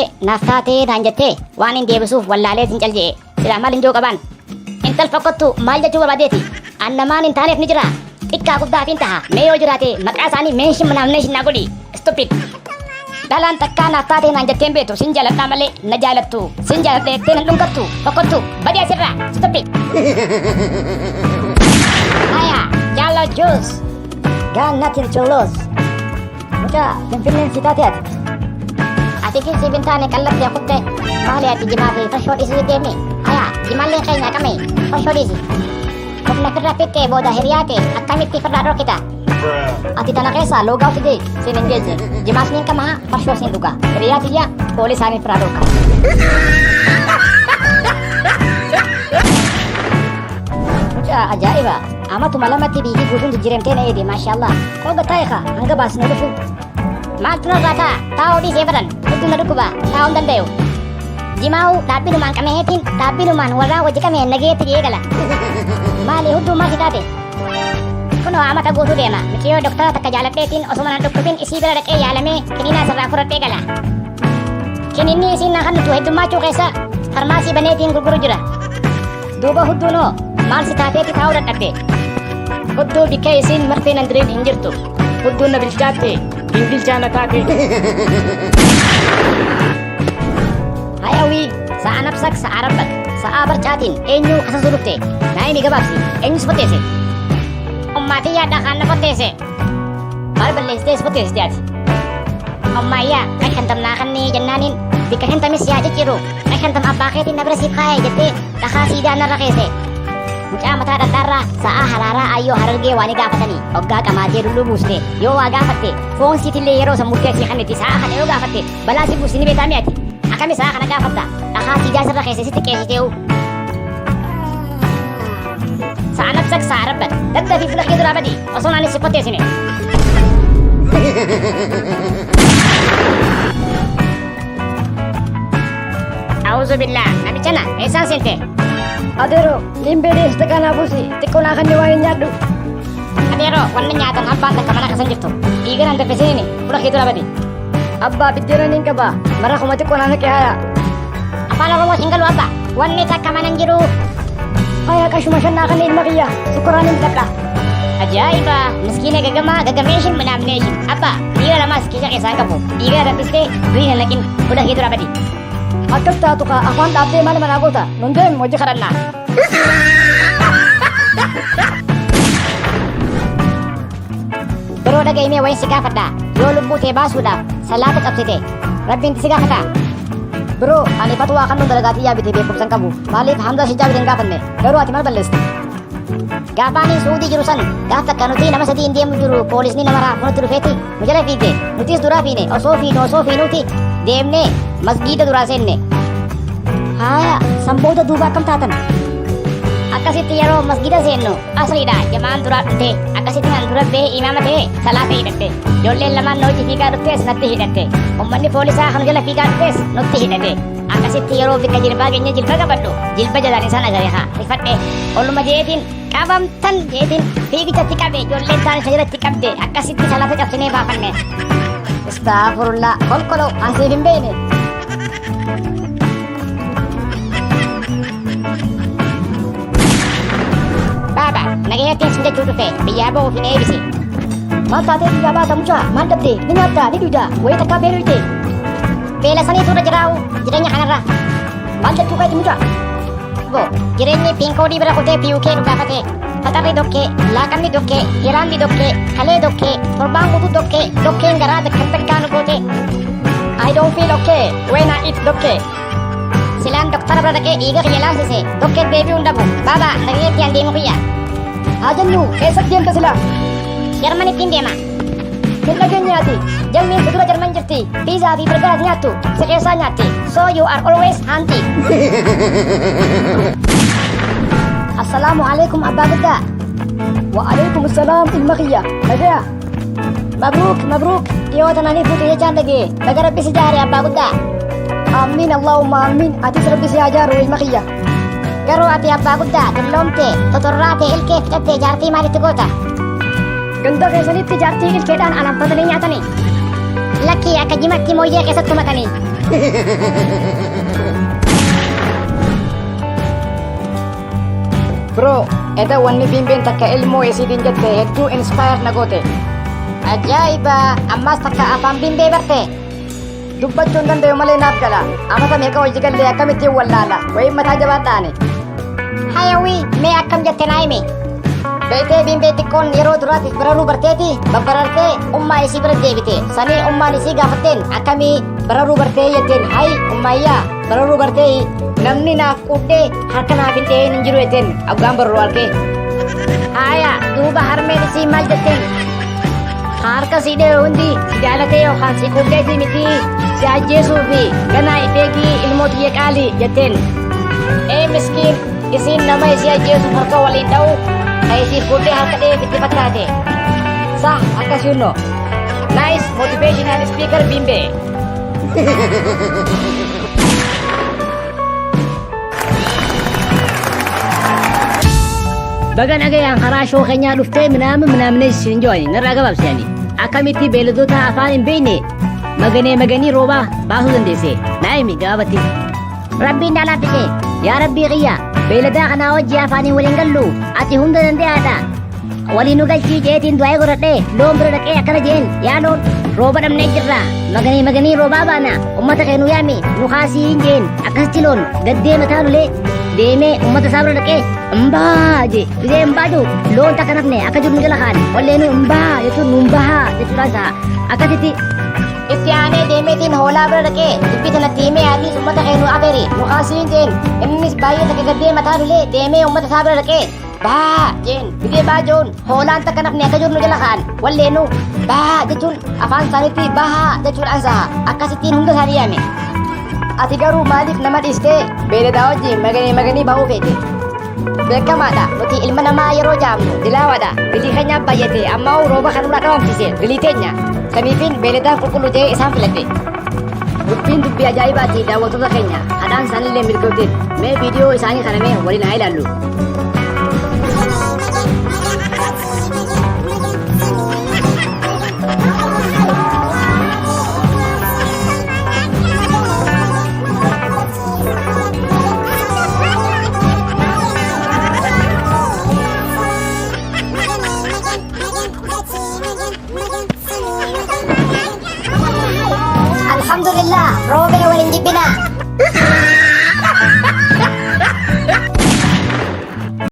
Naftaatee naan jettee waan hin deebisuuf wallaalee sin calje'e silaa maal hin joo qaban intal fokkottu maal jechuu barbaadeeti annamaan hin taaneef ni jira xiqqaa guddaaf hin taha mee yoo jiraate maqaa isaanii meeshin manaamneeshin naa godhi stupid dhalaan takkaa naftaatee naan jetteen beetu sin jaaladhaa malee na jaalattu sin jaaladha jettee nan dhunkattu fokkottu badii asirraa stupid haya jaallo juus got nothing to lose mucaa finfinneen si taate ati kisi bintane kallatti akutte maali ati jimaa fi fashoo dhisi deemne haya jimaallee keenya qame fashoo dhisi humna firra fitte booda hiriyaate akkamitti firraa dhorkita ati tana keessa loogaa fide sin hin geesse jimaas niin qama fashoo sin dhuga hiriyaatiyya poolisaanii firraa dhorka mucaa ajaa'iba amatuma lamatti biigii guutuun jijjiiramtee na eede maashaallah qooga taa'eeka hanga baasne dhufu maaltu narraa ta'a taa'uu dhiisee badan hudduu na dhukkuba taa'uu hin danda'u jimaa'uu dhaabbinumaan qameetiin dhaabbinumaan warraa wajji qamee nageetti dhi'ee gala maali hudduu maal taate kunoo amata guutuu deema michiyoo doktara takka jaaladheetiin osuma nan dhukkubin isii bira dhaqee yaalamee kiniinaa sirraa fudhadhee gala kininni isiin na hannutu heddummaachuu keessa farmaasii baneetiin gurguru jira duuba hudduunoo maal si taateeti taa'uu dadhabde hudduu bikkee isiin marfee nan diriin hin jirtu hudduun na bilchaatte bilchaana taate hayawii sa'a nabsak sa'a rabbak sa'a barcaatiin eenyu kasa sulufte naayimi gabaabsi eenyus fotteese ummaatiyyaa dhaqaan na fotteese maal balleessitees fotteessite ati ummaayyaa kan shantamnaa kannee jennaaniin bikka shantamis yaa cicciru kan shantam abbaa keetiin na bira siif kaayee jettee dhaqaa siidaa narra keesse mucaa mataa dhadhaarraa sa'a haraaraa ayyoo harargee waan gaafatanii hoggaa qamaatee dulluu buuste yoo waa gaafatte foon siitillee yeroo san murteessii kannetti sa'a kana yoo gaafatte balaa si buusi ni beekaa mi'ati akkami sa'a kana gaafatta dhaqaa siidaa sirra keesse sitti qeessitee'u sa'a nabsak sa'a rabbat daddafii fula kee duraa badi osoo naanis si qotteessine a'uuzu billaa namichana eessaan seente Adero, limbedes tekanaa buusi xiqqoonaa kan waan hin nyaadhu. adeeroo wanni nyaatan abbaan takka mana kasan jirtu dhiigan handa fesiniini fula kee duraa badi Abbaa biddeena niin qaba mara kuma xiqqoonaa naqee haya. afaan oromoo hin galu abba wanni takka mana hin jiru Haya qashuma shannaa kan ilma kiyya sukuraan hin takka. ajaa'iba miskiina gagamaa gagameeshin manaamneeshin abba dhiira lamaas keessa keessaan qabu dhiiga rabbistee durii hin laqin fula kee duraa badi Akkas taatu kaa afaan dhaabbee maal manaa goota nun deem hojii kadhannaa biroo dhaga'imee wayin si gaafadha yoo lubbuu tee baasuudhaaf salaata cabsite rabbiin si gaafata Bro, ani fatwaa kan nun dalagaatii yaabite beekumsan qabu maaliif hamza shijaa biteen gaafanne garuu ati maal balleessite gaafaanii suudii jiru san gaaf takka nuti nama sadii hin deemu jiru poolisni nama raafunutti dhufeeti nu jala fiigde nutis duraa fiine osoo fiinuuti deemnee masgiida duraa seenne Haya, sanboota duuba akkam taatan akkasitti yeroo masgiida seennu asriidha jamaan duraa dhufte akkasitti nan dura bee imaama ta'e salaata hidhatte ijoolleen lamaan na hojii fiigaa dhuftees natti hidhatte ummanni poolisaa kan jala fiigaa dhuftees nutti hidhate akkasitti yeroo bikka jilbaa keenya jilba qabadhu jilba jalaan isaan agare haa rifadhe olluma jeetiin qabamtan jeetiin fiigichatti qabe ijoolleen taan isa jalatti qabde akkasitti salaata cabsinee baafanne Astaafurullaa kolkoloo ansiif hin beeyne baaba nagayattiin sin jechuu dhufe biyyaa ba'uuf hin eebise maal taatee biyyaa baata mucaa maal dhabdee ni nyaattaa ni dhugdaa wayii takkaa beeluyte beela saniitu irra jiraa'u jireenya kanarra maal jechuu qayti mucaa bo jireenyi piinkoodii bira kutee piyuukee nu gaafate faxarri dokkee laaqamni dokkee hiraanni dokkee kalee dokkee torbaan guutuu dokkeen garaa dakkaa nu goote I don't feel okay when I eat dokkee silaan doktara bira dhaqee dhiiga kiyya laalsise dokkeet deebi'uu hin dhabu baaba nagayeetti an deemu kiyya haa jennu eessatti deemta silaa jarmanittiin deema hin dhageenyaati jalmiin si dura jarman jirti piizaa fi birgaras nyaattu si keessaa nyaatti so you are always hungry Assalaamu alaikum abbaa guddaa wa alaikum assalaam ilma kiyya nagaya mabruuk dhiyoo tananii fuute jechaan dhagee baga rabbi si jaare abbaa guddaa Amin Allahumma amin atis rabbi si ajaaru ilma kiyya garuu ati abbaa guddaa dulloomte totorraate ilkee fixatte jaartii maalitti goota ganda keessanitti jaartii ilkeedhaan alanfatanii nyaatanii lakkii akka jimatti mooyyee keessatti tumatanii Bro, eda wanni bimbeen takka ilmoo isiitiin jette hedduu inspire na goote. Ajaa'iba! Ammas takka afaan bimbee barte. Dubbachuu hin danda'u malee naaf gala. Amata meeqa hojii gallee akkamittiin wallaala? Wayii mataa jabaadhaani. Hayawii, mee akkam jette naa himi? Beeytee bimbee xiqqoon yeroo duraatiif bararuu barteeti babbarartee Ummaa isii bira deebite. sanii ummaan isii gaafatteen akkamii bararuu bartee jetteen hayi ummaayyaa bararuu bartee namni naaf quudhee harka naaf hin dhiheen hin jiru jetteen abgaan bararuu harkee. Haya, duuba harmeen isii maal jetteen? Harka si dhee hundi si jaalatee yookaan si quudheetii miti si ajjeesuu fi ganaa ifeegii ilmoo tiyya qaalii jetteen. Miskiin isiin nama isii ajjeesuuf harka waliin dha'u ka isii quudhee harka dhihee itti fakkaate. Sa akkas yunno. Nice motivational speaker bimbee. Bagan agayaan karaa shoo keenyaa dhuftee minaamne isin joo'ani narraa gabaabsanii akkamitti beeyladoota afaan hin beekne maganii roobaa baasuu dandeesse naa'imi gaabatti. Rabbiin dhaalaa fide yaa rabbii qiyya beeyladaa kanaa wajji afaaniin waliin gallu ati hunda dande'aadha. Waliin nu galchii jeetiin du'aa godhadhee loon bira dhaqee akkana jeen yaa loon rooba dhabnee jirra maganii roobaa baana ummata keenuu yaami nu kaasii hin jeen akkasitti loon gaddee mataa lulee deemee ummata isaa bira dhaqee mbaa je bidee mbaa jiru loon takka nafne akka jiru nu jala kaan walleenu mbaa jechuun nu mbaa jechuudhaan isaa akkasitti Itti aanee deemeetiin hoolaa bira dhaqee dubbii tanatti himee haallis ummata keenuu afeeri nu kaasii hin jeen innis baay'ee takka gaddee mataa lulee deemee ummata isaa bira dhaqee baa jeen bidee baa joon hoolaan takka nafne akka jiru nu jala kaan walleenu baa jechuun afaan isaaniitti bahaa jechuudhaan isaa akkasittiin hunda isaanii yaame. Ati garuu maaliif nama dhiistee beeyladaa wajjin maganii bahuu feete? Beekamaadha nuti ilma namaa yeroo jaamnu dilaawaadha dilii keenyaaf baay'ate ammoo rooba kanurraa qabamsise dilii teenya saniifin beeyladaa qulqulluu ta'ee isaan filadhe. Dubbiin dubbii ajaa'ibaati daawwattoota keenya hadhaan isaaniillee milkoofteen mee viidiyoo isaanii kana mee waliin haa ilaallu.